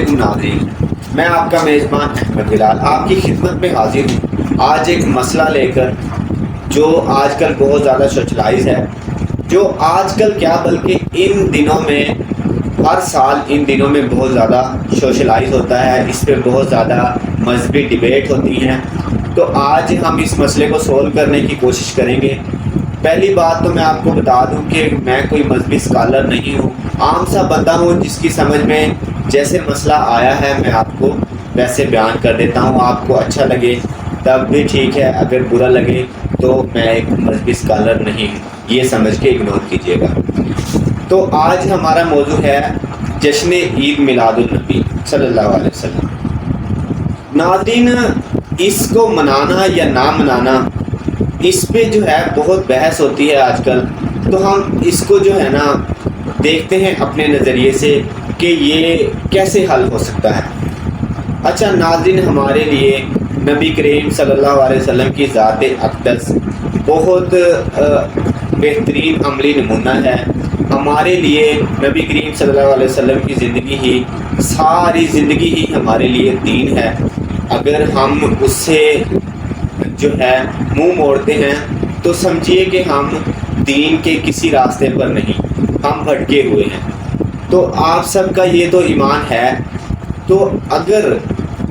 علیکم ناظرین، میں آپ کا میزبان احمد بلال آپ کی خدمت میں حاضر ہوں آج ایک مسئلہ لے کر جو آج کل بہت زیادہ سوشلائز ہے، جو آج کل کیا بلکہ ان دنوں میں ہر سال ان دنوں میں بہت زیادہ سوشلائز ہوتا ہے، اس پہ بہت زیادہ مذہبی ڈیبیٹ ہوتی ہیں۔ تو آج ہم اس مسئلے کو سولو کرنے کی کوشش کریں گے۔ پہلی بات تو میں آپ کو بتا دوں کہ میں کوئی مذہبی اسکالر نہیں ہوں، عام سا بندہ ہوں جس کی سمجھ میں جیسے مسئلہ آیا ہے میں آپ کو ویسے بیان کر دیتا ہوں۔ آپ کو اچھا لگے تب بھی ٹھیک ہے، اگر برا لگے تو میں ایک مذہبی اسکالر نہیں ہوں، یہ سمجھ کے اگنور کیجیے گا۔ تو آج ہمارا موضوع ہے جشن عید میلاد النبی صلی اللہ علیہ وسلم۔ ناظرین، اس کو منانا یا نہ منانا، اس پہ جو ہے بہت بحث ہوتی ہے آج کل۔ تو ہم اس کو جو ہے نا دیکھتے ہیں اپنے نظریے سے کہ یہ کیسے حل ہو سکتا ہے۔ اچھا ناظرین، ہمارے لیے نبی کریم صلی اللہ علیہ وسلم کی ذات اقدس بہت بہترین عملی نمونہ ہے۔ ہمارے لیے نبی کریم صلی اللہ علیہ وسلم کی زندگی ہی، ساری زندگی ہی ہمارے لیے دین ہے۔ اگر ہم اس سے جو ہے منہ موڑتے ہیں تو سمجھیے کہ ہم دین کے کسی راستے پر نہیں، ہم بھٹکے ہوئے ہیں۔ تو آپ سب کا یہ تو ایمان ہے، تو اگر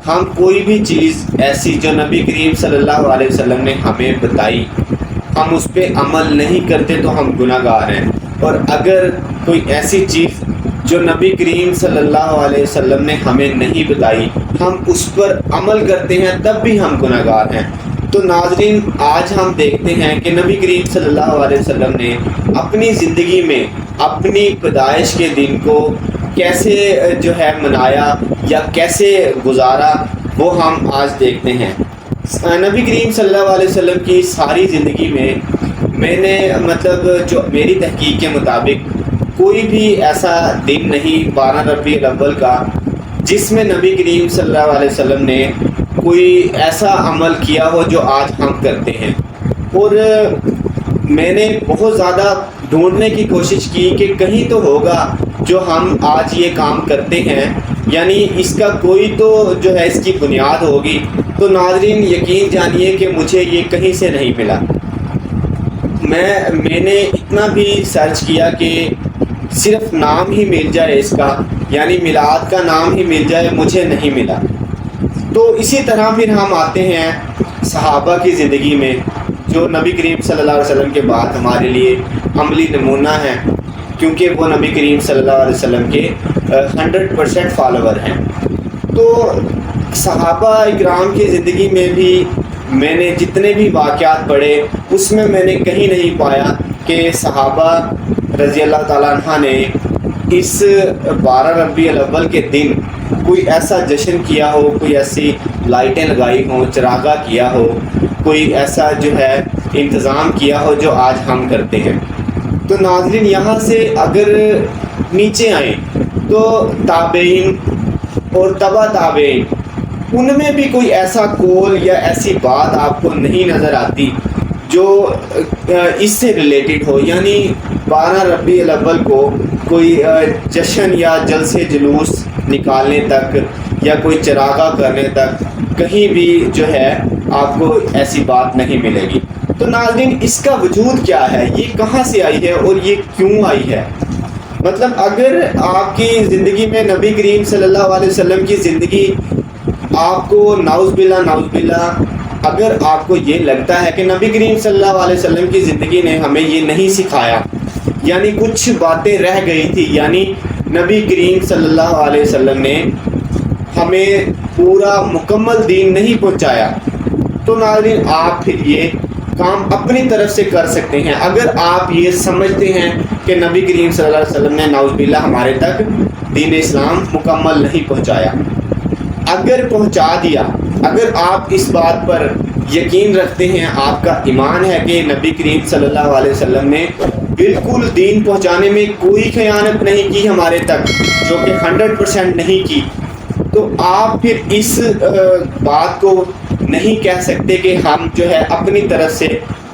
ہم کوئی بھی چیز ایسی جو نبی کریم صلی اللہ علیہ وسلم نے ہمیں بتائی، ہم اس پہ عمل نہیں کرتے تو ہم گناہ گار ہیں، اور اگر کوئی ایسی چیز جو نبی کریم صلی اللہ علیہ وسلم نے ہمیں نہیں بتائی ہم اس پر عمل کرتے ہیں تب بھی ہم گناہ گار ہیں۔ تو ناظرین، آج ہم دیکھتے ہیں کہ نبی کریم صلی اللہ علیہ وسلم نے اپنی زندگی میں اپنی پیدائش کے دن کو کیسے جو ہے منایا یا کیسے گزارا، وہ ہم آج دیکھتے ہیں۔ نبی کریم صلی اللہ علیہ وسلم کی ساری زندگی میں نے جو میری تحقیق کے مطابق کوئی بھی ایسا دن نہیں 12 ربیع الاول کا جس میں نبی کریم صلی اللہ علیہ وسلم نے کوئی ایسا عمل کیا ہو جو آج ہم کرتے ہیں۔ اور میں نے بہت زیادہ ڈھونڈنے کی کوشش کی کہ کہیں تو ہوگا جو ہم آج یہ کام کرتے ہیں، یعنی اس کا کوئی تو جو ہے اس کی بنیاد ہوگی۔ تو ناظرین یقین جانیے کہ مجھے یہ کہیں سے نہیں ملا۔ میں نے اتنا بھی سرچ کیا کہ صرف نام ہی مل جائے اس کا، یعنی میلاد کا نام ہی مل جائے، مجھے نہیں ملا۔ تو اسی طرح پھر ہم آتے ہیں صحابہ کی زندگی میں، جو نبی کریم صلی اللہ علیہ وسلم کے بعد ہمارے لیے عملی نمونہ ہیں، کیونکہ وہ نبی کریم صلی اللہ علیہ وسلم کے 100% فالوور ہیں۔ تو صحابہ اکرام کی زندگی میں بھی میں نے جتنے بھی واقعات پڑھے اس میں نے کہیں نہیں پایا کہ صحابہ رضی اللہ تعالیٰ عنہ نے اس 12 ربیع الاول کے دن کوئی ایسا جشن کیا ہو، کوئی ایسی لائٹیں لگائی ہوں، چراغاں کیا ہو، کوئی ایسا جو ہے انتظام کیا ہو جو آج ہم کرتے ہیں۔ تو ناظرین یہاں سے اگر نیچے آئیں تو تابعین اور تبع تابعین، ان میں بھی کوئی ایسا قول یا ایسی بات آپ کو نہیں نظر آتی جو اس سے ریلیٹڈ ہو، یعنی 12 ربیع الاول کو کوئی جشن یا جلسے جلوس نکالنے تک یا کوئی چراغاں کرنے تک کہیں بھی جو ہے آپ کو ایسی بات نہیں ملے گی۔ تو ناظرین اس کا وجود کیا ہے، یہ کہاں سے آئی ہے اور یہ کیوں آئی ہے؟ اگر آپ کی زندگی میں نبی کریم صلی اللہ علیہ وسلم کی زندگی آپ کو نعوذ باللہ اگر آپ کو یہ لگتا ہے کہ نبی کریم صلی اللہ علیہ وسلم کی زندگی نے ہمیں یہ نہیں سکھایا، یعنی کچھ باتیں رہ گئی تھی، یعنی نبی کریم صلی اللہ علیہ وسلم نے ہمیں پورا مکمل دین نہیں پہنچایا، تو ناظرین آپ پھر یہ کام اپنی طرف سے کر سکتے ہیں۔ اگر آپ یہ سمجھتے ہیں کہ نبی کریم صلی اللہ علیہ وسلم نے نعوذ باللہ ہمارے تک دین اسلام مکمل نہیں پہنچایا، اگر پہنچا دیا، اگر آپ اس بات پر یقین رکھتے ہیں، آپ کا ایمان ہے کہ نبی کریم صلی اللہ علیہ وسلم نے بالکل دین پہنچانے میں کوئی خیانت نہیں کی ہمارے تک، جو کہ 100% نہیں کی، تو آپ پھر اس بات کو نہیں کہہ سکتے کہ ہم جو ہے اپنی طرف سے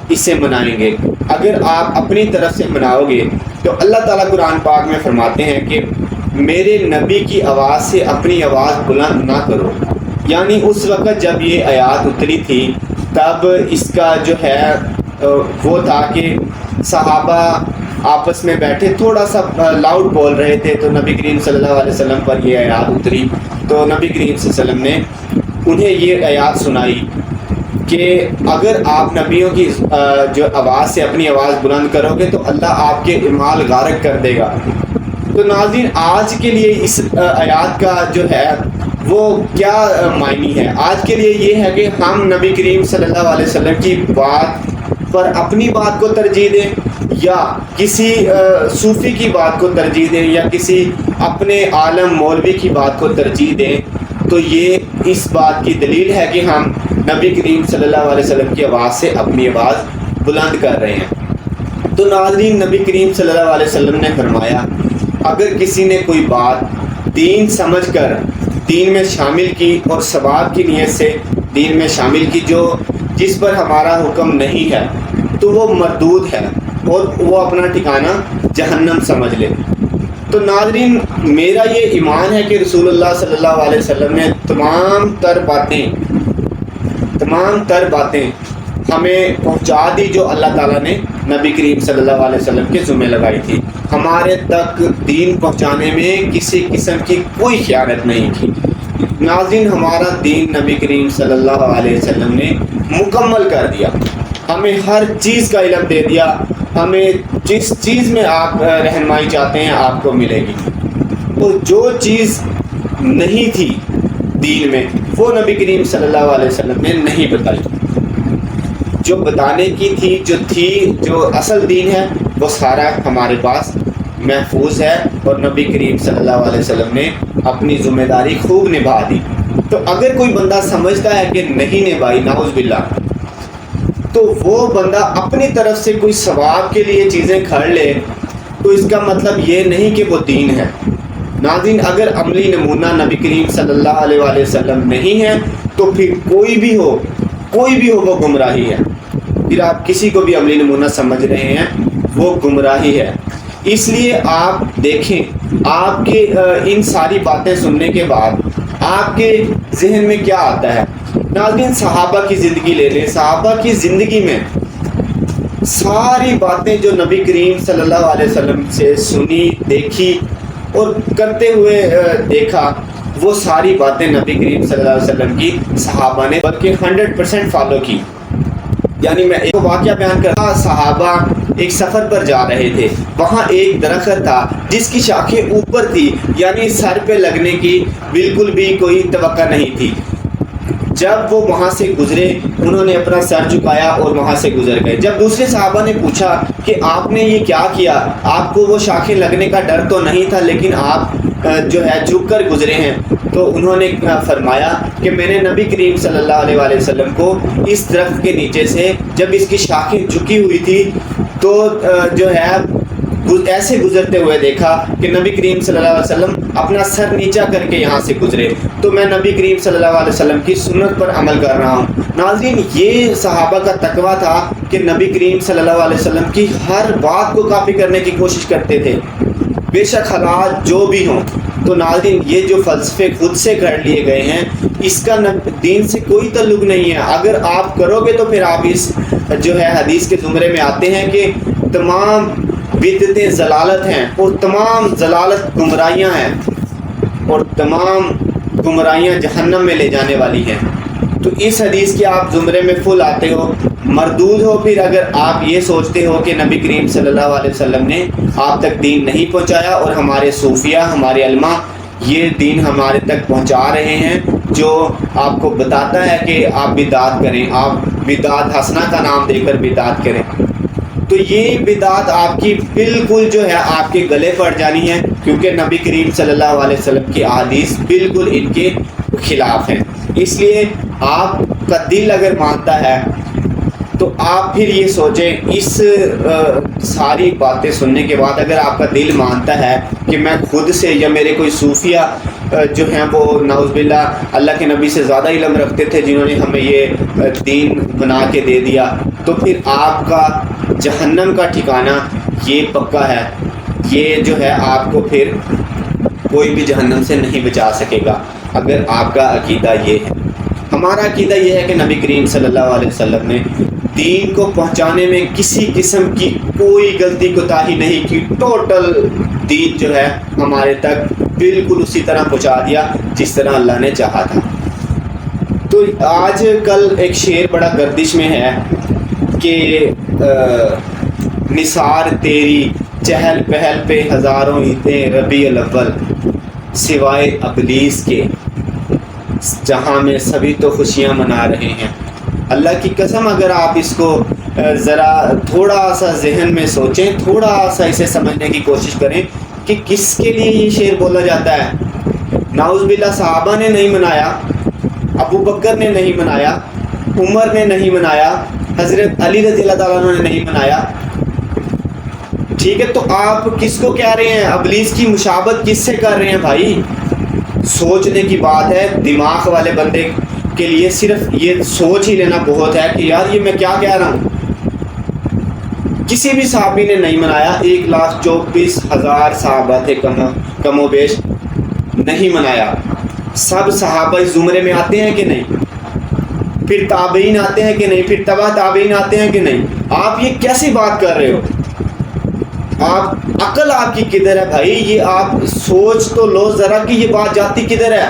اسے منائیں گے۔ اگر آپ اپنی طرف سے مناؤ گے تو اللہ تعالیٰ قرآن پاک میں فرماتے ہیں کہ میرے نبی کی آواز سے اپنی آواز بلند نہ کرو. یعنی اس وقت جب یہ آیات اتری تھی تب اس کا جو ہے وہ تھا کہ صحابہ آپس میں بیٹھے تھوڑا سا لاؤڈ بول رہے تھے، تو نبی کریم صلی اللہ علیہ وسلم پر یہ آیات اتری. تو نبی کریم صلی اللہ علیہ وسلم نے انہیں یہ آیات سنائی کہ اگر آپ نبیوں کی جو آواز سے اپنی آواز بلند کرو گے تو اللہ آپ کے اعمال غارق کر دے گا. تو ناظرین، آج کے لیے اس آیات کا جو ہے وہ کیا معنی ہے؟ آج کے لیے یہ ہے کہ ہم نبی کریم صلی اللہ علیہ وسلم کی بات پر اپنی بات کو ترجیح دیں، یا کسی صوفی کی بات کو ترجیح دیں، یا کسی اپنے عالم مولوی کی بات کو ترجیح دیں. تو یہ اس بات کی دلیل ہے کہ ہم نبی کریم صلی اللہ علیہ وسلم کی آواز سے اپنی آواز بلند کر رہے ہیں. تو ناظرین، نبی کریم صلی اللہ علیہ وسلم نے فرمایا اگر کسی نے کوئی بات دین سمجھ کر دین میں شامل کی اور ثواب کی نیت سے دین میں شامل کی جس پر ہمارا حکم نہیں ہے تو وہ مردود ہے اور وہ اپنا ٹھکانہ جہنم سمجھ لے. تو ناظرین، میرا یہ ایمان ہے کہ رسول اللہ صلی اللہ علیہ وسلم نے تمام تر باتیں ہمیں پہنچا دی جو اللہ تعالیٰ نے نبی کریم صلی اللہ علیہ وسلم کے ذمہ لگائی تھی. ہمارے تک دین پہنچانے میں کسی قسم کی کوئی خیانت نہیں کی. ناظرین، ہمارا دین نبی کریم صلی اللہ علیہ وسلم نے مکمل کر دیا. ہمیں ہر چیز کا علم دے دیا. ہمیں جس چیز میں آپ رہنمائی چاہتے ہیں آپ کو ملے گی. اور جو چیز نہیں تھی دین میں وہ نبی کریم صلی اللہ علیہ وسلم نے نہیں بتائی. جو بتانے کی تھی جو اصل دین ہے وہ سارا ہمارے پاس محفوظ ہے، اور نبی کریم صلی اللہ علیہ وسلم نے اپنی ذمہ داری خوب نبھا دی. تو اگر کوئی بندہ سمجھتا ہے کہ نہیں نبھائی، نعوذ باللہ، تو وہ بندہ اپنی طرف سے کوئی ثواب کے لیے چیزیں کھڑ لے تو اس کا مطلب یہ نہیں کہ وہ دین ہے. ناظرین، اگر عملی نمونہ نبی کریم صلی اللہ علیہ وآلہ وسلم نہیں ہے تو پھر کوئی بھی ہو وہ گمراہی ہے. پھر آپ کسی کو بھی عملی نمونہ سمجھ رہے ہیں وہ گمراہی ہے. اس لیے آپ دیکھیں، آپ کے ان ساری باتیں سننے کے بعد آپ کے ذہن میں کیا آتا ہے؟ ناظرین، صحابہ کی زندگی لے لیں. صحابہ کی زندگی میں ساری باتیں جو نبی کریم صلی اللہ علیہ وسلم سے سنی، دیکھی اور کرتے ہوئے دیکھا، وہ ساری باتیں نبی کریم صلی اللہ علیہ وسلم کی صحابہ نے بلکہ 100% فالو کی. یعنی میں ایک واقعہ بیان کر رہا. صحابہ ایک سفر پر جا رہے تھے. وہاں ایک درخت تھا جس کی شاخیں اوپر تھی، یعنی سر پہ لگنے کی بالکل بھی کوئی توقع نہیں تھی. جب وہ وہاں سے گزرے انہوں نے اپنا سر جھکایا اور وہاں سے گزر گئے. جب دوسرے صحابہ نے پوچھا کہ آپ نے یہ کیا کیا، آپ کو وہ شاخیں لگنے کا ڈر تو نہیں تھا لیکن آپ جو ہے جھک کر گزرے ہیں، تو انہوں نے فرمایا کہ میں نے نبی کریم صلی اللہ علیہ وآلہ وسلم کو اس درخت کے نیچے سے جب اس کی شاخیں جھکی ہوئی تھی تو جو ہے ایسے گزرتے ہوئے دیکھا کہ نبی کریم صلی اللہ علیہ وسلم اپنا سر نیچا کر کے یہاں سے گزرے، تو میں نبی کریم صلی اللہ علیہ وسلم کی سنت پر عمل کر رہا ہوں. ناظرین، یہ صحابہ کا تقویٰ تھا کہ نبی کریم صلی اللہ علیہ وسلم کی ہر بات کو کاپی کرنے کی کوشش کرتے تھے، بے شک حالات جو بھی ہوں. تو ناظرین، یہ جو فلسفے خود سے گھڑ لیے گئے ہیں اس کا دین سے کوئی تعلق نہیں ہے. اگر آپ کرو گے تو پھر آپ اس جو ہے حدیث کے زمرے میں آتے ہیں کہ تمام بدعتیں ضلالت ہیں اور تمام ضلالت گمراہیاں ہیں اور تمام گمراہیاں جہنم میں لے جانے والی ہیں. تو اس حدیث کے آپ زمرے میں فل آتے ہو، مردود ہو. پھر اگر آپ یہ سوچتے ہو کہ نبی کریم صلی اللہ علیہ وسلم نے آپ تک دین نہیں پہنچایا اور ہمارے صوفیہ، ہمارے علماء یہ دین ہمارے تک پہنچا رہے ہیں جو آپ کو بتاتا ہے کہ آپ بدعت کریں، آپ بدعت حسنہ کا نام دے کر بدعت کریں، تو یہ بدعت آپ کی بالکل جو ہے آپ کے گلے پڑ جانی ہے، کیونکہ نبی کریم صلی اللہ علیہ وسلم کی احادیث بالکل ان کے خلاف ہیں. اس لیے آپ کا دل اگر مانتا ہے تو آپ پھر یہ سوچیں، اس ساری باتیں سننے کے بعد اگر آپ کا دل مانتا ہے کہ میں خود سے یا میرے کوئی صوفیہ جو ہیں وہ نعوذ باللہ اللہ کے نبی سے زیادہ علم رکھتے تھے جنہوں نے ہمیں یہ دین بنا کے دے دیا، تو پھر آپ کا جہنم کا ٹھکانہ یہ پکا ہے. یہ جو ہے آپ کو پھر کوئی بھی جہنم سے نہیں بچا سکے گا اگر آپ کا عقیدہ یہ ہے۔ ہمارا عقیدہ یہ ہے کہ نبی کریم صلی اللہ علیہ وسلم نے دین کو پہنچانے میں کسی قسم کی کوئی غلطی کوتاہی نہیں کی، ٹوٹل دین جو ہے ہمارے تک بالکل اسی طرح پہنچا دیا جس طرح اللہ نے چاہا تھا۔ تو آج کل ایک شعر بڑا گردش میں ہے کہ نثار تیری چہل پہل پہ ہزاروں عیدیں ربیع الاول، سوائے ابلیس کے جہاں میں سبھی تو خوشیاں منا رہے ہیں۔ اللہ کی قسم اگر آپ اس کو ذرا تھوڑا سا ذہن میں سوچیں، تھوڑا سا اسے سمجھنے کی کوشش کریں کہ کس کے لیے یہ شعر بولا جاتا ہے۔ نعوذ باللہ صحابہ نے نہیں منایا، ابو بکر نے نہیں منایا، عمر نے نہیں منایا، حضرت علی رضی اللہ تعالیٰ عنہ نے نہیں منایا، ٹھیک ہے؟ تو آپ کس کو کہہ رہے ہیں؟ ابلیس کی مشابہت کس سے کر رہے ہیں بھائی؟ سوچنے کی بات ہے۔ دماغ والے بندے کے لیے صرف یہ سوچ ہی لینا بہت ہے کہ یار یہ میں کیا کہہ رہا ہوں۔ کسی بھی صحابی نے نہیں منایا، 1,24,000 صحابہ تھے کم و بیش، نہیں منایا۔ سب صحابہ اس زمرے میں آتے ہیں کہ نہیں؟ پھر تابعین آتے ہیں کہ نہیں؟ پھر تبع تابعین آتے ہیں کہ نہیں؟ آپ یہ کیسی بات کر رہے ہو؟ عقل آپ کی کدھر ہے بھائی؟ یہ آپ سوچ تو لو ذرا کہ یہ بات جاتی کدھر ہے۔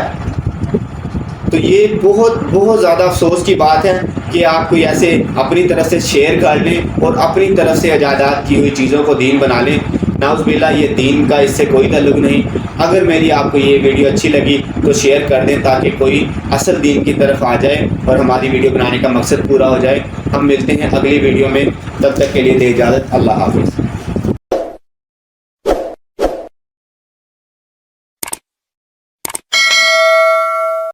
تو یہ بہت زیادہ افسوس کی بات ہے کہ آپ کوئی ایسے اپنی طرف سے شیئر کر لیں اور اپنی طرف سے ایجادات کی ہوئی چیزوں کو دین بنا لیں۔ نعوذ باللہ، یہ دین کا اس سے کوئی تعلق نہیں۔ اگر میری آپ کو یہ ویڈیو اچھی لگی تو شیئر کر دیں تاکہ کوئی اصل دین کی طرف آ جائے اور ہماری ویڈیو بنانے کا مقصد پورا ہو جائے۔ ہم ملتے ہیں اگلی ویڈیو میں، تب تک کے لیے دے اجازت، اللہ حافظ۔